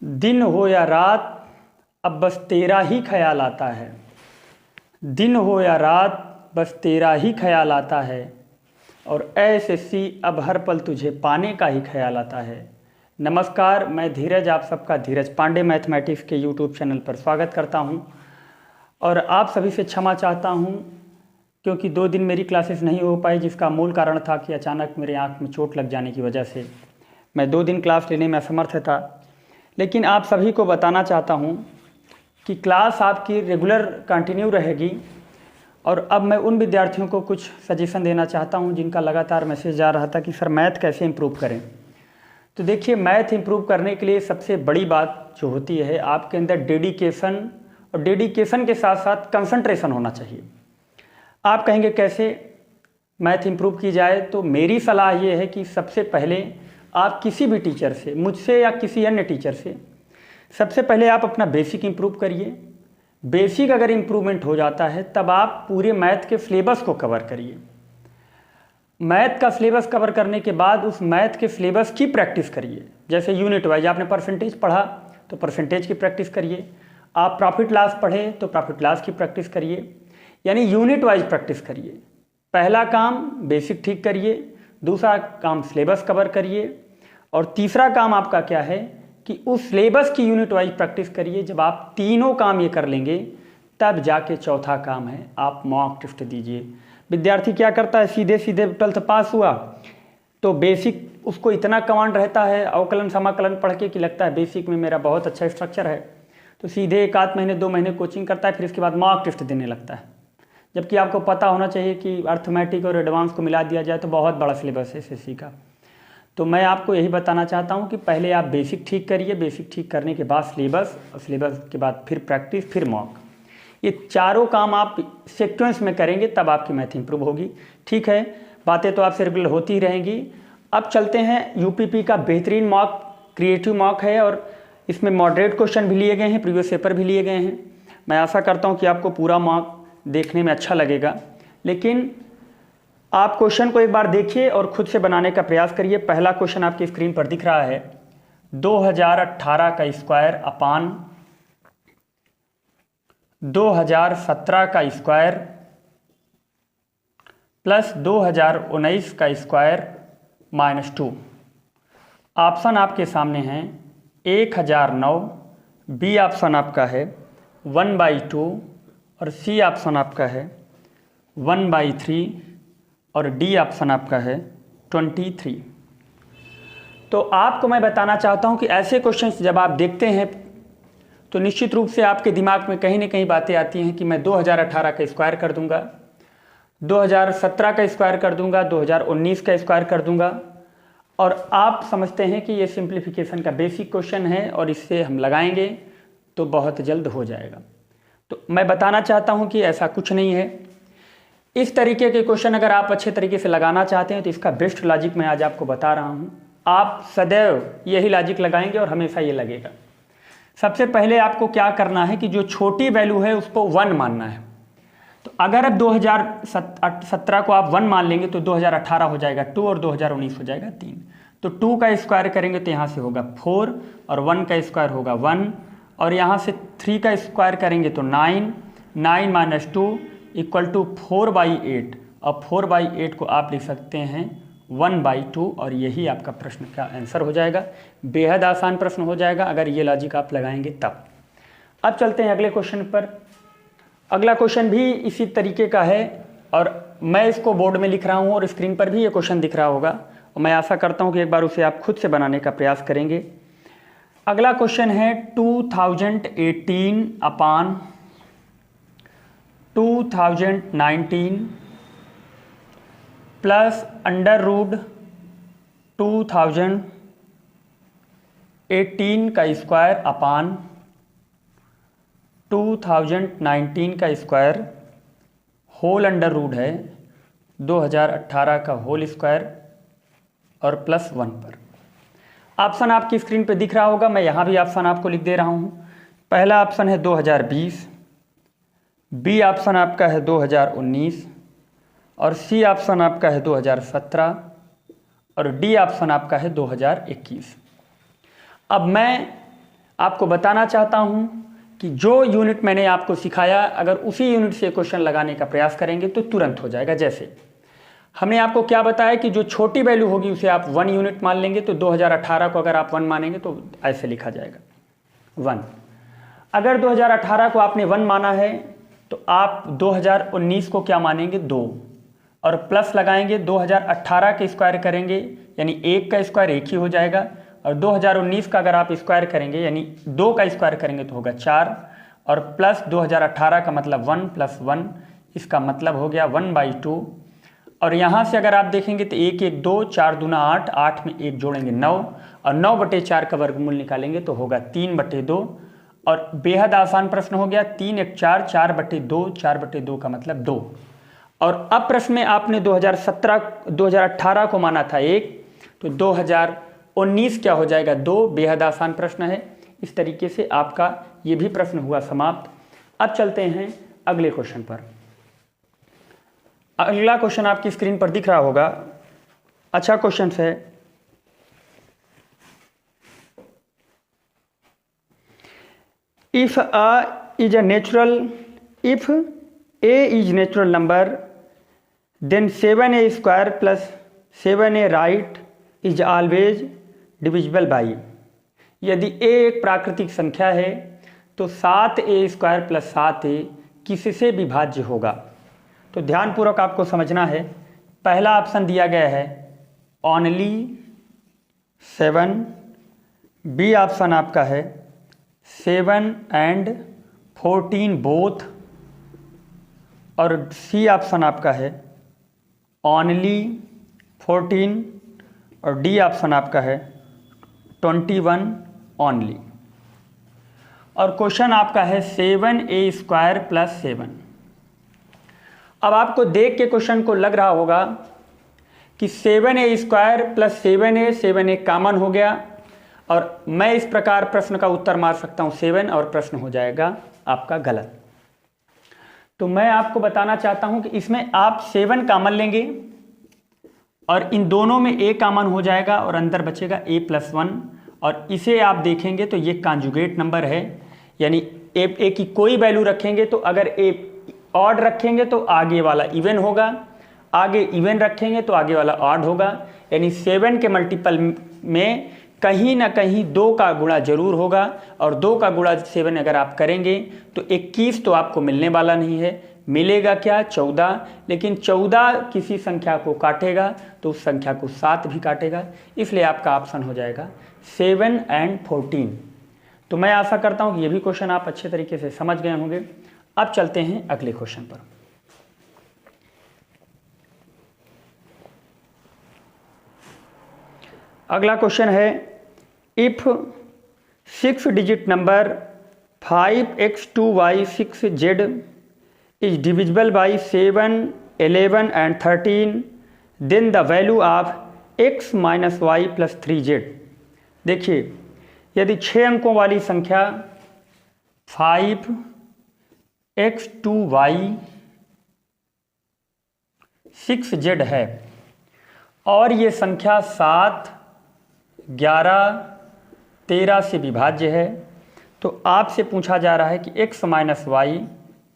दिन हो या रात अब बस तेरा ही ख्याल आता है। दिन हो या रात बस तेरा ही ख्याल आता है, और ऐसे सी अब हर पल तुझे पाने का ही ख्याल आता है। नमस्कार, मैं धीरज, आप सबका धीरज पांडे मैथमेटिक्स के यूट्यूब चैनल पर स्वागत करता हूं। और आप सभी से क्षमा चाहता हूं क्योंकि 2 दिन मेरी क्लासेस नहीं हो पाई, जिसका मूल कारण था कि अचानक मेरे आँख में चोट लग जाने की वजह से मैं 2 दिन क्लास लेने में असमर्थ था। लेकिन आप सभी को बताना चाहता हूं कि क्लास आपकी रेगुलर कंटिन्यू रहेगी। और अब मैं उन विद्यार्थियों को कुछ सजेशन देना चाहता हूं जिनका लगातार मैसेज जा रहा था कि सर मैथ कैसे इम्प्रूव करें। तो देखिए, मैथ इम्प्रूव करने के लिए सबसे बड़ी बात जो होती है, आपके अंदर डेडिकेशन, और डेडिकेशन के साथ साथ कंसंट्रेशन होना चाहिए। आप कहेंगे कैसे मैथ इम्प्रूव की जाए, तो मेरी सलाह ये है कि सबसे पहले आप किसी भी टीचर से, मुझसे या किसी अन्य टीचर से, सबसे पहले आप अपना बेसिक इम्प्रूव करिए। बेसिक अगर इम्प्रूवमेंट हो जाता है तब आप पूरे मैथ के सिलेबस को कवर करिए। मैथ का सिलेबस कवर करने के बाद उस मैथ के सिलेबस की प्रैक्टिस करिए। जैसे यूनिट वाइज आपने परसेंटेज पढ़ा तो परसेंटेज की प्रैक्टिस करिए, आप प्रॉफिट लॉस पढ़े तो प्रॉफिट लॉस की प्रैक्टिस करिए, यानी यूनिट वाइज प्रैक्टिस करिए। पहला काम बेसिक ठीक करिए, दूसरा काम सिलेबस कवर करिए, और तीसरा काम आपका क्या है कि उस सिलेबस की यूनिट वाइज प्रैक्टिस करिए। जब आप तीनों काम ये कर लेंगे तब जाके चौथा काम है आप मॉक टेस्ट दीजिए। विद्यार्थी क्या करता है, सीधे सीधे 12th पास हुआ तो बेसिक उसको इतना कमांड रहता है अवकलन समाकलन पढ़ के कि लगता है बेसिक में मेरा बहुत अच्छा स्ट्रक्चर है, तो सीधे 1 महीने 2 महीने कोचिंग करता है, फिर इसके बाद मॉक टेस्ट देने लगता है। जबकि आपको पता होना चाहिए कि अर्थमेटिक और एडवांस को मिला दिया जाए तो बहुत बड़ा सिलेबस है एसएससी का। तो मैं आपको यही बताना चाहता हूं कि पहले आप बेसिक ठीक करिए, बेसिक ठीक करने के बाद सिलेबस, और सिलेबस के बाद फिर प्रैक्टिस, फिर मॉक। ये चारों काम आप सीक्वेंस में करेंगे तब आपकी मैथ इंप्रूव होगी। ठीक है, बातें तो आपसे रेगुलर होती ही रहेंगी। अब चलते हैं, यूपीपी का बेहतरीन मॉक, क्रिएटिव मॉक है, और इसमें मॉडरेट क्वेश्चन भी लिए गए हैं, प्रीवियस पेपर भी लिए गए हैं। मैं आशा करता हूँ कि आपको पूरा मॉक देखने में अच्छा लगेगा। लेकिन आप क्वेश्चन को एक बार देखिए और खुद से बनाने का प्रयास करिए। पहला क्वेश्चन आपकी स्क्रीन पर दिख रहा है, 2018 का स्क्वायर अपान 2017 का स्क्वायर प्लस 2019 का स्क्वायर माइनस 2। ऑप्शन आपके सामने हैं 1009, बी ऑप्शन आपका है 1/2, और सी ऑप्शन आपका है 1/3, और डी ऑप्शन आपका है 23। तो आपको मैं बताना चाहता हूं कि ऐसे क्वेश्चंस जब आप देखते हैं तो निश्चित रूप से आपके दिमाग में कहीं ना कहीं बातें आती हैं कि मैं 2018 का स्क्वायर कर दूंगा, 2017 का स्क्वायर कर दूंगा, 2019 का स्क्वायर कर दूंगा, और आप समझते हैं कि ये सिंप्लीफिकेशन का बेसिक क्वेश्चन है और इससे हम लगाएंगे तो बहुत जल्द हो जाएगा। तो मैं बताना चाहता हूँ कि ऐसा कुछ नहीं है। इस तरीके के क्वेश्चन अगर आप अच्छे तरीके से लगाना चाहते हैं तो इसका बेस्ट लॉजिक मैं आज आपको बता रहा हूं। आप सदैव यही लॉजिक लगाएंगे और हमेशा ये लगेगा। सबसे पहले आपको क्या करना है कि जो छोटी वैल्यू है उसको 1 मानना है। तो अगर अब 2017 को आप 1 मान लेंगे तो 2018 हो जाएगा 2, और 2019 हो जाएगा 3। तो 2 का स्क्वायर करेंगे तो यहाँ से होगा 4, और 1 का स्क्वायर होगा 1, और यहाँ से 3 का स्क्वायर करेंगे तो 9, 9 माइनस 2 इक्वल टू 4/8, और 4/8 को आप लिख सकते हैं 1/2, और यही आपका प्रश्न का आंसर हो जाएगा। बेहद आसान प्रश्न हो जाएगा अगर ये लॉजिक आप लगाएंगे तब। अब चलते हैं अगले क्वेश्चन पर। अगला क्वेश्चन भी इसी तरीके का है, और मैं इसको बोर्ड में लिख रहा हूँ और स्क्रीन पर भी ये क्वेश्चन दिख रहा होगा, और मैं आशा करता हूँ कि एक बार उसे आप खुद से बनाने का प्रयास करेंगे। अगला क्वेश्चन है 2018 अपान 2019 प्लस अंडर रूट 2018 का स्क्वायर अपान 2019 का स्क्वायर होल अंडर रूट है 2018 का होल स्क्वायर और प्लस 1 पर। ऑप्शन आपकी स्क्रीन पे दिख रहा होगा, मैं यहाँ भी ऑप्शन आपको लिख दे रहा हूँ। पहला ऑप्शन है 2020, बी ऑप्शन आपका है 2019, और सी ऑप्शन आपका है 2017, और डी ऑप्शन आपका है 2021। अब मैं आपको बताना चाहता हूं कि जो यूनिट मैंने आपको सिखाया अगर उसी यूनिट से क्वेश्चन लगाने का प्रयास करेंगे तो तुरंत हो जाएगा। जैसे हमने आपको क्या बताया कि जो छोटी वैल्यू होगी उसे आप 1 यूनिट मान लेंगे, तो 2018 को अगर आप 1 मानेंगे तो ऐसे लिखा जाएगा 1। अगर 2018 को आपने 1 माना है तो आप 2019 को क्या मानेंगे 2, और प्लस लगाएंगे 2018 के स्क्वायर करेंगे यानी 1 का स्क्वायर 1 ही हो जाएगा, और 2019 का अगर आप स्क्वायर करेंगे यानी 2 का स्क्वायर करेंगे तो होगा 4, और प्लस 2018 का मतलब 1 + 1, इसका मतलब हो गया 1/2। और यहाँ से अगर आप देखेंगे तो 1 1 2, 4 दूना 8, 8 में 1 जोड़ेंगे 9, और 9/4 का वर्गमूल निकालेंगे तो होगा 3/2। और बेहद आसान प्रश्न हो गया, 3 1 4, 4/2, 4/2 का मतलब 2। और अब प्रश्न में आपने 2018 को माना था 1, तो 2019 क्या हो जाएगा 2। बेहद आसान प्रश्न है। इस तरीके से आपका ये भी प्रश्न हुआ समाप्त। अब चलते हैं अगले क्वेश्चन पर। अगला क्वेश्चन आपकी स्क्रीन पर दिख रहा होगा, अच्छा क्वेश्चन है। If a is natural number then 7a square plus 7a right is always divisible by। यदि a एक प्राकृतिक संख्या है तो 7a स्क्वायर प्लस 7a किससे विभाज्य होगा। तो ध्यानपूर्वक आपको समझना है। पहला ऑप्शन दिया गया है ओनली 7, बी ऑप्शन आपका है 7 and 14 बोथ, और सी ऑप्शन आपका है ओनली 14, और डी ऑप्शन आपका है 21 ओनली। और क्वेश्चन आपका है 7a स्क्वायर प्लस 7। अब आपको देख के क्वेश्चन को लग रहा होगा कि 7a square plus 7a common हो गया, और मैं इस प्रकार प्रश्न का उत्तर मार सकता हूं 7, और प्रश्न हो जाएगा आपका गलत। तो मैं आपको बताना चाहता हूं कि इसमें आप 7 कॉमन लेंगे और इन दोनों में a कॉमन हो जाएगा और अंदर बचेगा a + 1, और इसे आप देखेंगे तो ये कॉन्जुगेट नंबर है, यानी a की कोई वैल्यू रखेंगे तो अगर a ऑड रखेंगे तो आगे वाला इवन होगा, आगे इवन रखेंगे तो आगे वाला ऑड होगा, यानी 7 के मल्टीपल में कहीं ना कहीं 2 का गुणा जरूर होगा, और 2 का गुणा 7 अगर आप करेंगे तो 21 तो आपको मिलने वाला नहीं है, मिलेगा क्या 14, लेकिन 14 किसी संख्या को काटेगा तो उस संख्या को 7 भी काटेगा, इसलिए आपका ऑप्शन हो जाएगा 7 and 14। तो मैं आशा करता हूँ कि ये भी क्वेश्चन आप अच्छे तरीके से समझ गए होंगे। अब चलते हैं अगले क्वेश्चन पर। अगला क्वेश्चन है if 6 digit number 5x2y6z is divisible by 7, 11 and 13 then the value of x - y + 3z। देखिए, यदि 6 अंकों वाली संख्या 5x2y 6z है और ये संख्या 7, 11, 13 से विभाज्य है, तो आपसे पूछा जा रहा है कि x - y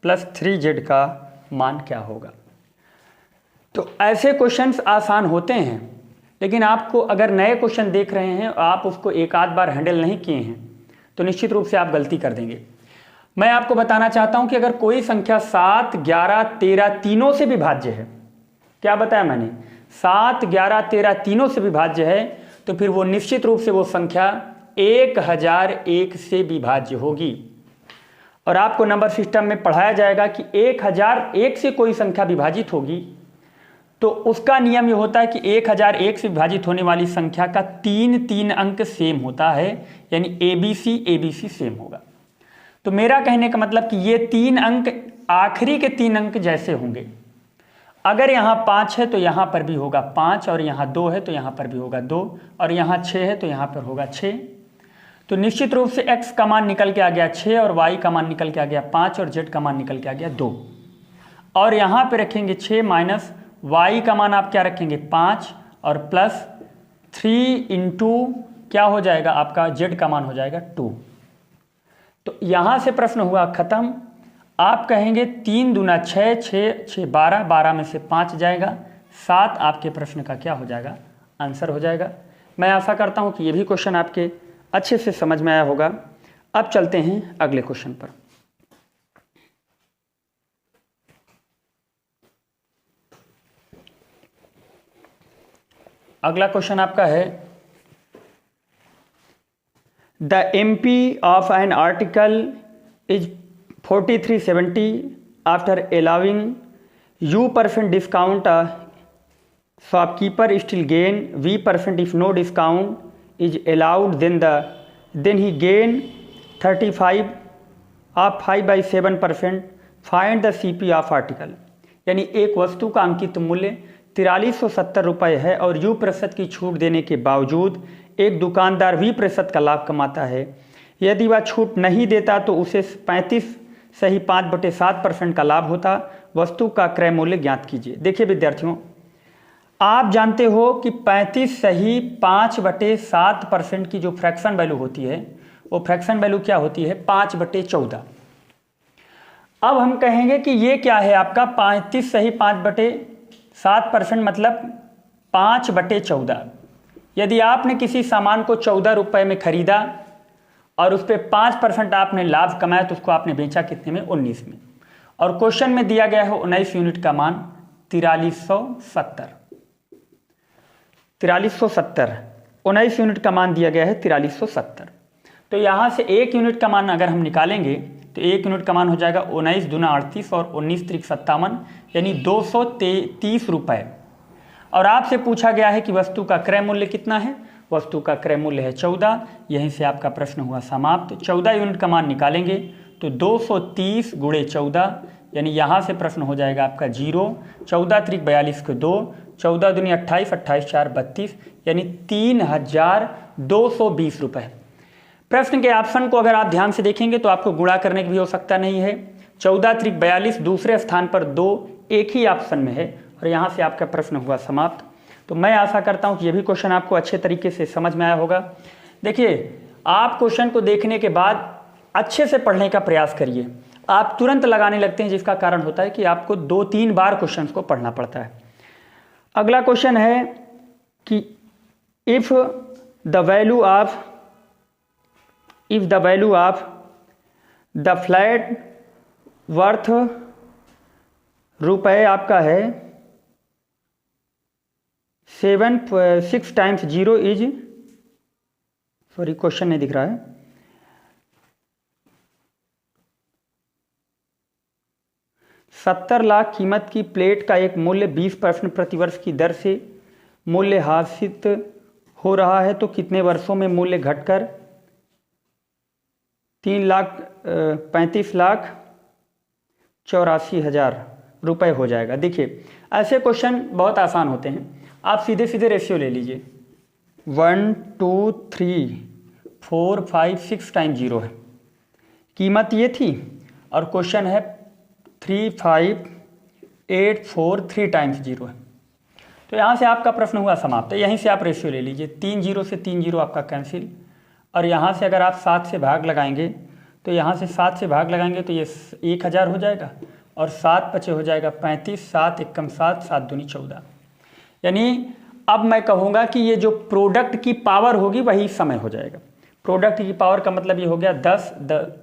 + 3z का मान क्या होगा। तो ऐसे क्वेश्चंस आसान होते हैं, लेकिन आपको अगर नए क्वेश्चन देख रहे हैं आप उसको एक आध बार हैंडल नहीं किए हैं तो निश्चित रूप से आप गलती कर देंगे। मैं आपको बताना चाहता हूं कि अगर कोई संख्या 7, 11, 13 तीनों से विभाज्य है, क्या बताया मैंने, 7, 11, 13 तीनों से विभाज्य है, तो फिर वो निश्चित रूप से वो संख्या 1001 से विभाज्य होगी। और आपको नंबर सिस्टम में पढ़ाया जाएगा कि 1001 से कोई संख्या विभाजित होगी तो उसका नियम ये होता है कि 1001 से विभाजित होने वाली संख्या का 3 अंक सेम होता है, यानी ABC सेम होगा। तो मेरा कहने का मतलब कि ये 3 अंक आखिरी के 3 अंक जैसे होंगे। अगर यहाँ 5 है तो यहाँ पर भी होगा 5, और यहाँ 2 है तो यहाँ पर भी होगा 2, और यहाँ 6 है तो यहाँ पर होगा 6। तो निश्चित रूप से x का मान निकल के आ गया 6, और y का मान निकल के आ गया 5, और z का मान निकल के आ गया 2। और यहाँ पे रखेंगे 6 माइनस y का मान आप क्या रखेंगे 5, और प्लस 3 इंटू क्या हो जाएगा आपका z का मान हो जाएगा 2। तो यहाँ से प्रश्न हुआ खत्म। आप कहेंगे 3 दूना 6, 6 6 12, 12 में से 5 जाएगा, 7 आपके प्रश्न का क्या हो जाएगा, आंसर हो जाएगा। मैं आशा करता हूँ कि ये भी क्वेश्चन आपके अच्छे से समझ में आया होगा। अब चलते हैं अगले क्वेश्चन पर। अगला क्वेश्चन आपका है, the MP of an article is 4370 after allowing U% discount, shopkeeper still gain V% if no discount is allowed, then he gain 35 of 5/7%, find the CP of article। यानी एक वस्तु का अंकित मूल्य 4370 रुपये है और U% की छूट देने के बावजूद एक दुकानदार V% का लाभ कमाता है। यदि वह छूट नहीं देता तो उसे 35 सही 5/7% का लाभ होता। वस्तु का क्रय मूल्य ज्ञात कीजिए। देखिए विद्यार्थियों, आप जानते हो कि 35 सही 5/7% की जो फ्रैक्शन वैल्यू होती है, वो फ्रैक्शन वैल्यू क्या होती है, 5/14। अब हम कहेंगे कि ये क्या है आपका 35 सही 5/7%, मतलब 5/14। यदि आपने किसी सामान को 14 रुपये में खरीदा और उस पर 5% आपने लाभ कमाया तो उसको आपने बेचा कितने में, 19 में। और क्वेश्चन में दिया गया है 19 यूनिट का मान 4370। 19 यूनिट का मान दिया गया है 4370। तो यहाँ से 1 यूनिट का मान अगर हम निकालेंगे तो 1 यूनिट का मान हो जाएगा 19 दूना 38 और 19 त्रिक 57, यानी 230 रुपये। और आपसे पूछा गया है कि वस्तु का क्रय मूल्य कितना है, वस्तु का क्रय मूल्य है 14। यहीं से आपका प्रश्न हुआ समाप्त। 14 यूनिट का मान निकालेंगे तो 230 गुणे 14, यानी यहाँ से प्रश्न हो जाएगा आपका 0। 14 त्रिक 42 के 2, 14 दूनी 28, 28 4 32, यानी 3220 रुपये। प्रश्न के ऑप्शन को अगर आप ध्यान से देखेंगे तो आपको गुणा करने की भी आवश्यकता नहीं है। 14 त्रिक 42 दूसरे स्थान पर 2 एक ही ऑप्शन में है और यहाँ से आपका प्रश्न हुआ समाप्त। तो मैं आशा करता हूँ कि ये भी क्वेश्चन आपको अच्छे तरीके से समझ में आया होगा। देखिए, आप क्वेश्चन को देखने के बाद अच्छे से पढ़ने का प्रयास करिए। आप तुरंत लगाने लगते हैं, जिसका कारण होता है कि आपको 2-3 बार क्वेश्चन को पढ़ना पड़ता है। अगला क्वेश्चन है कि if the value of the flat worth रुपये आपका है 6 टाइम्स 0 इज, सॉरी क्वेश्चन नहीं दिख रहा है, 70 लाख कीमत की प्लेट का एक मूल्य 20% प्रतिवर्ष की दर से मूल्य हासिल हो रहा है तो कितने वर्षों में मूल्य घटकर 3,35,84,000 रुपये हो जाएगा। देखिए, ऐसे क्वेश्चन बहुत आसान होते हैं। आप सीधे सीधे रेशियो ले लीजिए। 1 2 3 4 5 6 टाइम 0 है, कीमत ये थी और क्वेश्चन है 3,5,8,4 टाइम्स 0 है। तो यहाँ से आपका प्रश्न हुआ समाप्त। यहीं से आप रेशियो ले लीजिए। 3 0 से 3 0 आपका कैंसिल, और यहाँ से अगर आप 7 से भाग लगाएंगे तो यहाँ से 7 से भाग लगाएंगे तो ये 1000 हो जाएगा और 7 बचे हो जाएगा 35, 7 एकम 7, 7 दूनी 14। यानी अब मैं कहूँगा कि ये जो प्रोडक्ट की पावर होगी वही समय हो जाएगा। प्रोडक्ट की पावर का मतलब ये हो गया 10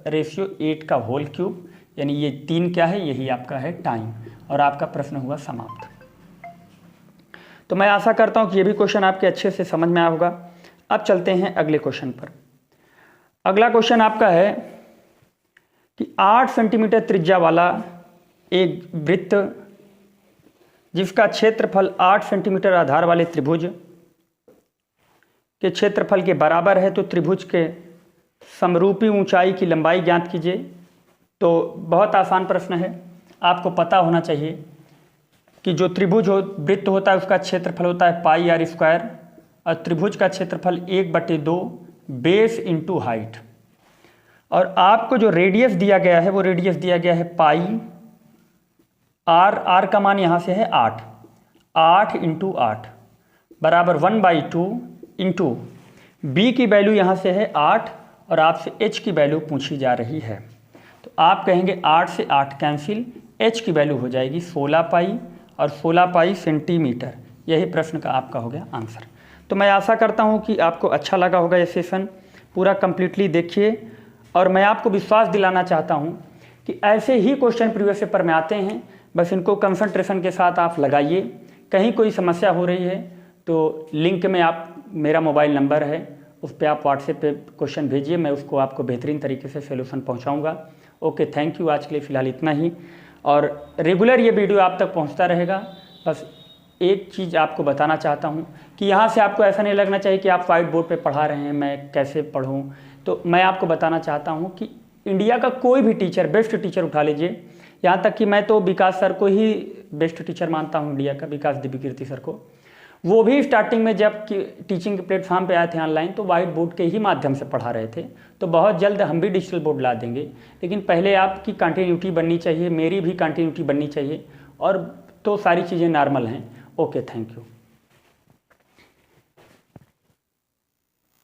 रेशियो 8 का होल क्यूब, यानी ये 3 क्या है, यही आपका है टाइम, और आपका प्रश्न हुआ समाप्त। तो मैं आशा करता हूँ कि ये भी क्वेश्चन आपके अच्छे से समझ में आया होगा। अब चलते हैं अगले क्वेश्चन पर। अगला क्वेश्चन आपका है कि 8 सेंटीमीटर त्रिज्या वाला एक वृत्त जिसका क्षेत्रफल 8 सेंटीमीटर आधार वाले त्रिभुज के क्षेत्रफल के बराबर है तो त्रिभुज के समरूपी ऊंचाई की लंबाई ज्ञात कीजिए। तो बहुत आसान प्रश्न है, आपको पता होना चाहिए कि जो त्रिभुज वृत्त होता है उसका क्षेत्रफल होता है पाई आर स्क्वायर, और त्रिभुज का क्षेत्रफल 1/2 बेस इंटू हाइट। और आपको जो रेडियस दिया गया है वो रेडियस दिया गया है पाई आर का मान यहाँ से है 8 इंटू 8 बराबर 1/2 इंटू बी की वैल्यू यहाँ से है 8 और आपसे h की वैल्यू पूछी जा रही है। तो आप कहेंगे 8 से 8 कैंसिल, h की वैल्यू हो जाएगी 16 पाई और 16 पाई सेंटीमीटर। यही प्रश्न का आपका हो गया आंसर। तो मैं आशा करता हूँ कि आपको अच्छा लगा होगा ये सेशन, पूरा कंप्लीटली देखिए। और मैं आपको विश्वास दिलाना चाहता हूँ कि ऐसे ही क्वेश्चन प्रीवियस पेपर में आते हैं, बस इनको कंसंट्रेशन के साथ आप लगाइए। कहीं कोई समस्या हो रही है तो लिंक में आप, मेरा मोबाइल नंबर है, उस पर आप व्हाट्सएप पे क्वेश्चन भेजिए, मैं उसको आपको बेहतरीन तरीके से सोल्यूशन पहुंचाऊंगा। Okay, thank you. आज के लिए फ़िलहाल इतना ही, और रेगुलर ये वीडियो आप तक पहुंचता रहेगा। बस एक चीज़ आपको बताना चाहता हूं कि यहाँ से आपको ऐसा नहीं लगना चाहिए कि आप वाइट बोर्ड पे पढ़ा रहे हैं, मैं कैसे पढ़ूं। तो मैं आपको बताना चाहता हूं कि इंडिया का कोई भी टीचर, बेस्ट टीचर उठा लीजिए, यहाँ तक कि मैं तो विकास सर को ही बेस्ट टीचर मानता हूँ इंडिया का, विकास दिव्यकीर्ति सर को। वो भी स्टार्टिंग में जब टीचिंग प्लेटफॉर्म पे आए थे ऑनलाइन, तो वाइट बोर्ड के ही माध्यम से पढ़ा रहे थे। तो बहुत जल्द हम भी डिजिटल बोर्ड ला देंगे, लेकिन पहले आपकी कंटिन्यूटी बननी चाहिए, मेरी भी कंटिन्यूटी बननी चाहिए, और तो सारी चीज़ें नॉर्मल हैं। Okay, thank you.